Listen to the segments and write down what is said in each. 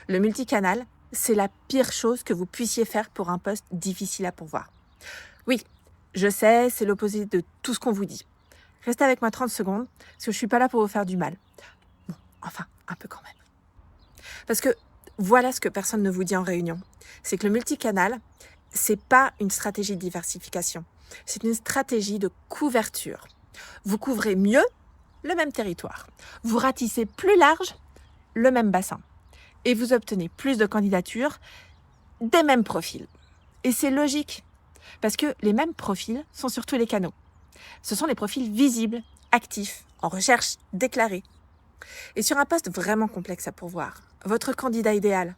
Le multicanal, c'est la pire chose que vous puissiez faire pour un poste difficile à pourvoir. Oui, je sais, c'est l'opposé de tout ce qu'on vous dit. Restez avec moi 30 secondes, parce que je suis pas là pour vous faire du mal. Bon, enfin, un peu quand même. Parce que voilà ce que personne ne vous dit en réunion. C'est que le multicanal, c'est pas une stratégie de diversification. C'est une stratégie de couverture. Vous couvrez mieux le même territoire. Vous ratissez plus large le même bassin. Et vous obtenez plus de candidatures des mêmes profils. Et c'est logique, parce que les mêmes profils sont sur tous les canaux. Ce sont les profils visibles, actifs, en recherche déclarée. Et sur un poste vraiment complexe à pourvoir, votre candidat idéal,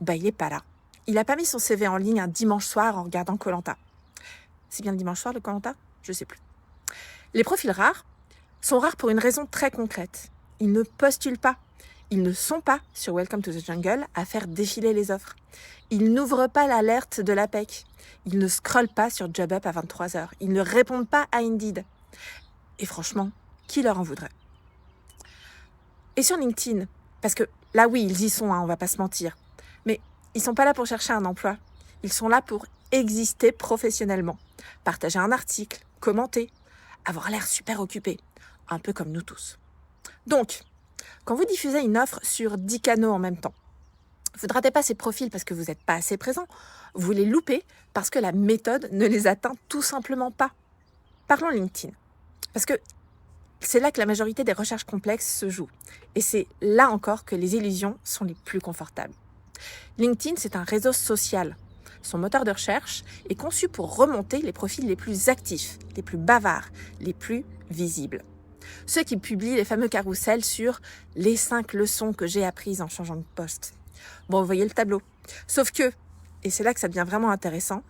il n'est pas là. Il n'a pas mis son CV en ligne un dimanche soir en regardant Koh-Lanta. C'est bien le dimanche soir le Koh-Lanta ? Je ne sais plus. Les profils rares sont rares pour une raison très concrète. Ils ne postulent pas. Ils ne sont pas sur Welcome to the Jungle à faire défiler les offres. Ils n'ouvrent pas l'alerte de l'APEC. Ils ne scrollent pas sur JobUp à 23h. Ils ne répondent pas à Indeed. Et franchement, qui leur en voudrait ? Et sur LinkedIn, parce que là oui, ils y sont, on va pas se mentir. Mais ils sont pas là pour chercher un emploi. Ils sont là pour exister professionnellement. Partager un article, commenter, avoir l'air super occupé. Un peu comme nous tous. Donc, quand vous diffusez une offre sur 10 canaux en même temps, vous ne ratez pas ces profils parce que vous n'êtes pas assez présent. Vous les loupez parce que la méthode ne les atteint tout simplement pas. Parlons LinkedIn. Parce que c'est là que la majorité des recherches complexes se jouent. Et c'est là encore que les illusions sont les plus confortables. LinkedIn, c'est un réseau social. Son moteur de recherche est conçu pour remonter les profils les plus actifs, les plus bavards, les plus visibles. Ceux qui publient les fameux carousels sur les 5 leçons que j'ai apprises en changeant de poste. Bon, vous voyez le tableau. Sauf que, et c'est là que ça devient vraiment intéressant,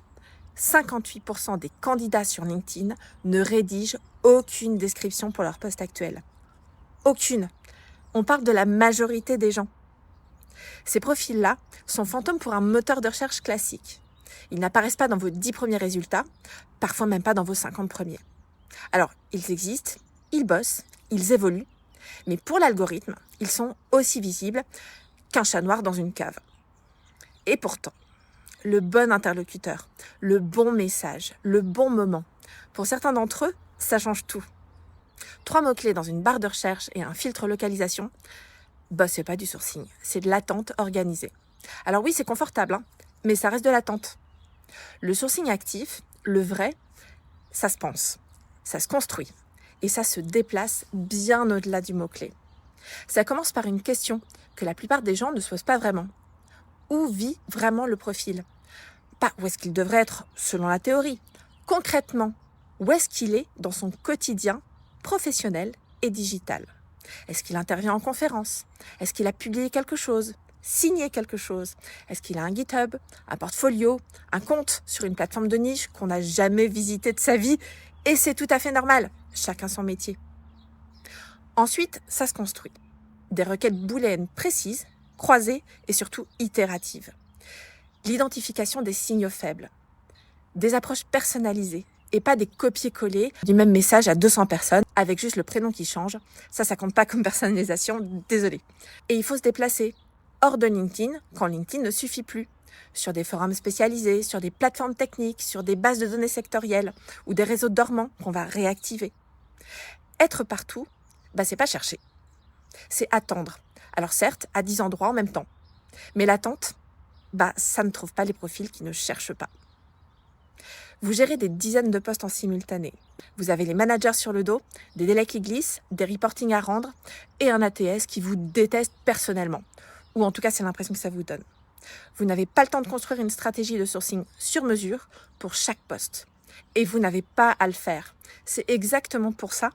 58% des candidats sur LinkedIn ne rédigent aucune description pour leur poste actuel. Aucune. On parle de la majorité des gens. Ces profils-là sont fantômes pour un moteur de recherche classique. Ils n'apparaissent pas dans vos 10 premiers résultats, parfois même pas dans vos 50 premiers. Alors, ils existent, ils bossent, ils évoluent, mais pour l'algorithme, ils sont aussi visibles qu'un chat noir dans une cave. Et pourtant, le bon interlocuteur, le bon message, le bon moment, pour certains d'entre eux, ça change tout. 3 mots-clés dans une barre de recherche et un filtre localisation, c'est pas du sourcing, c'est de l'attente organisée. Alors oui, c'est confortable, mais ça reste de l'attente. Le sourcing actif, le vrai, ça se pense, ça se construit et ça se déplace bien au-delà du mot-clé. Ça commence par une question que la plupart des gens ne se posent pas vraiment. Où vit vraiment le profil ? Pas où est-ce qu'il devrait être selon la théorie. Concrètement, où est-ce qu'il est dans son quotidien professionnel et digital ? Est-ce qu'il intervient en conférence ? Est-ce qu'il a publié quelque chose ? Signé quelque chose ? Est-ce qu'il a un GitHub, un portfolio, un compte sur une plateforme de niche qu'on n'a jamais visité de sa vie ? Et c'est tout à fait normal, chacun son métier. Ensuite, ça se construit. Des requêtes booléennes précises, croisées et surtout itératives. L'identification des signaux faibles. Des approches personnalisées et pas des copier-coller du même message à 200 personnes avec juste le prénom qui change. Ça compte pas comme personnalisation, désolé. Et il faut se déplacer hors de LinkedIn quand LinkedIn ne suffit plus. Sur des forums spécialisés, sur des plateformes techniques, sur des bases de données sectorielles ou des réseaux dormants qu'on va réactiver. Être partout, c'est pas chercher. C'est attendre. Alors certes, à 10 endroits en même temps. Mais l'attente, ça ne trouve pas les profils qui ne cherchent pas. Vous gérez des dizaines de postes en simultané. Vous avez les managers sur le dos, des délais qui glissent, des reportings à rendre et un ATS qui vous déteste personnellement. Ou en tout cas, c'est l'impression que ça vous donne. Vous n'avez pas le temps de construire une stratégie de sourcing sur mesure pour chaque poste. Et vous n'avez pas à le faire. C'est exactement pour ça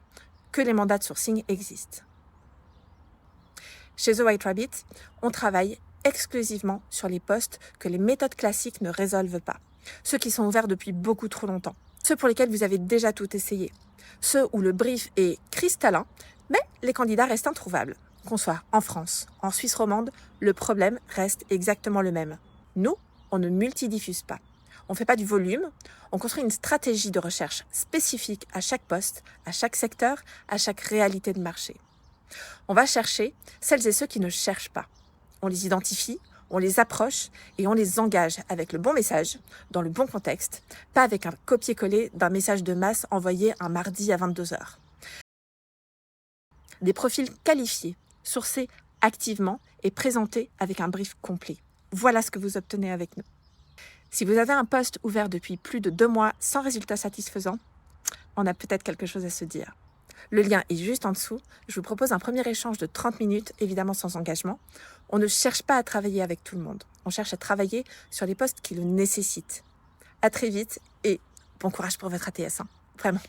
que les mandats de sourcing existent. Chez The White Rabbit, on travaille exclusivement sur les postes que les méthodes classiques ne résolvent pas. Ceux qui sont ouverts depuis beaucoup trop longtemps. Ceux pour lesquels vous avez déjà tout essayé. Ceux où le brief est cristallin, mais les candidats restent introuvables. Qu'on soit en France, en Suisse romande, le problème reste exactement le même. Nous, on ne multidiffuse pas. On ne fait pas du volume, on construit une stratégie de recherche spécifique à chaque poste, à chaque secteur, à chaque réalité de marché. On va chercher celles et ceux qui ne cherchent pas. on les identifie, on les approche et on les engage avec le bon message, dans le bon contexte, pas avec un copier-coller d'un message de masse envoyé un mardi à 22h. Des profils qualifiés, sourcés activement et présentés avec un brief complet. Voilà ce que vous obtenez avec nous. Si vous avez un poste ouvert depuis plus de 2 mois sans résultat satisfaisant, on a peut-être quelque chose à se dire. Le lien est juste en dessous. Je vous propose un premier échange de 30 minutes, évidemment sans engagement. On ne cherche pas à travailler avec tout le monde. On cherche à travailler sur les postes qui le nécessitent. À très vite et bon courage pour votre ATS. Vraiment.